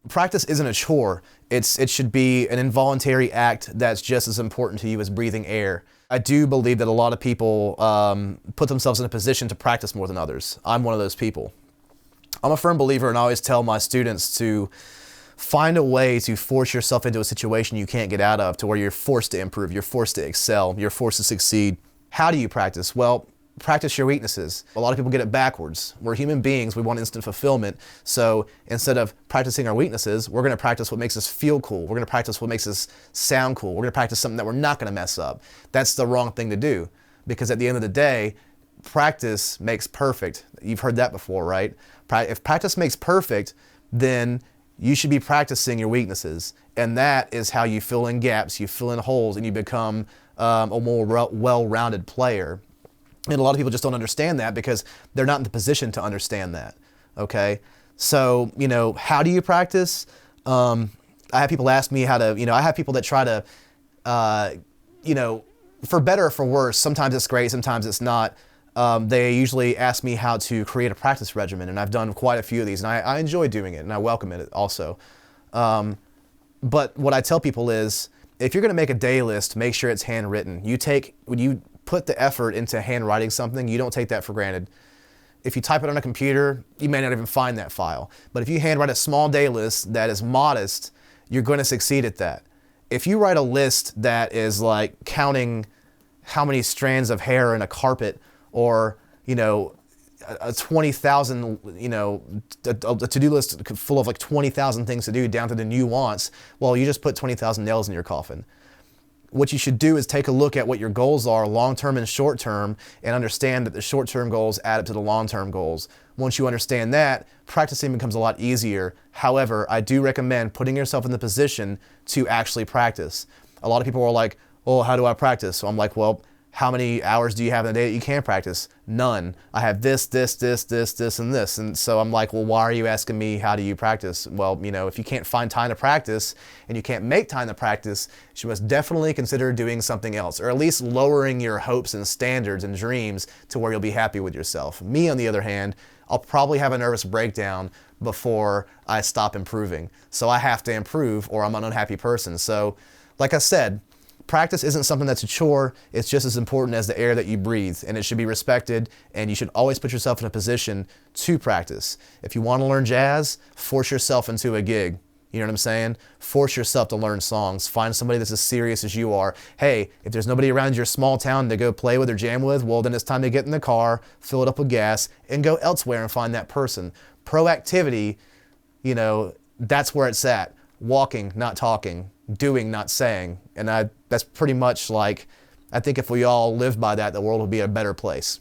Practice isn't a chore. It should be an involuntary act that's just as important to you as breathing air. I do believe that a lot of people put themselves in a position to practice more than others. I'm one of those people. I'm a firm believer, and I always tell my students to find a way to force yourself into a situation you can't get out of, to where you're forced to improve, you're forced to excel, you're forced to succeed. How do you practice? Well, practice your weaknesses. A lot of people get it backwards. We're human beings, we want instant fulfillment. So instead of practicing our weaknesses, we're gonna practice what makes us feel cool. We're gonna practice what makes us sound cool. We're gonna practice something that we're not gonna mess up. That's the wrong thing to do, because at the end of the day, practice makes perfect. You've heard that before, right? If practice makes perfect, then you should be practicing your weaknesses. And that is how you fill in gaps, you fill in holes, and you become a more well-rounded player. And a lot of people just don't understand that because they're not in the position to understand that, okay? So, you know, how do you practice? I have people ask me how to, you know, I have people that try to, you know, for better or for worse, sometimes it's great, sometimes it's not. They usually ask me how to create a practice regimen, and I've done quite a few of these, and I enjoy doing it, and I welcome it also. But what I tell people is, if you're gonna make a day list, make sure it's handwritten. When you put the effort into handwriting something, you don't take that for granted. If you type it on a computer, you may not even find that file. But if you handwrite a small day list that is modest, you're gonna succeed at that. If you write a list that is like counting how many strands of hair in a carpet, or, you know, a 20,000, you know, a to-do list full of like 20,000 things to do down to the nuance, well, you just put 20,000 nails in your coffin. What you should do is take a look at what your goals are, long-term and short-term, and understand that the short-term goals add up to the long-term goals. Once you understand that, practicing becomes a lot easier. However, I do recommend putting yourself in the position to actually practice. A lot of people are like, oh, how do I practice? So I'm like, well, how many hours do you have in a day that you can practice? None. I have this, and this. And so I'm like, well, why are you asking me how do you practice? Well, you know, if you can't find time to practice and you can't make time to practice, you must definitely consider doing something else, or at least lowering your hopes and standards and dreams to where you'll be happy with yourself. Me, on the other hand, I'll probably have a nervous breakdown before I stop improving. So I have to improve or I'm an unhappy person. So like I said, practice isn't something that's a chore. It's just as important as the air that you breathe, and it should be respected, and you should always put yourself in a position to practice. If you want to learn jazz, force yourself into a gig. You know what I'm saying? Force yourself to learn songs. Find somebody that's as serious as you are. Hey, if there's nobody around your small town to go play with or jam with, well, then it's time to get in the car, fill it up with gas, and go elsewhere and find that person. Proactivity, you know, that's where it's at. Walking, not talking. Doing, not saying. And that's pretty much like, I think if we all lived by that, the world would be a better place.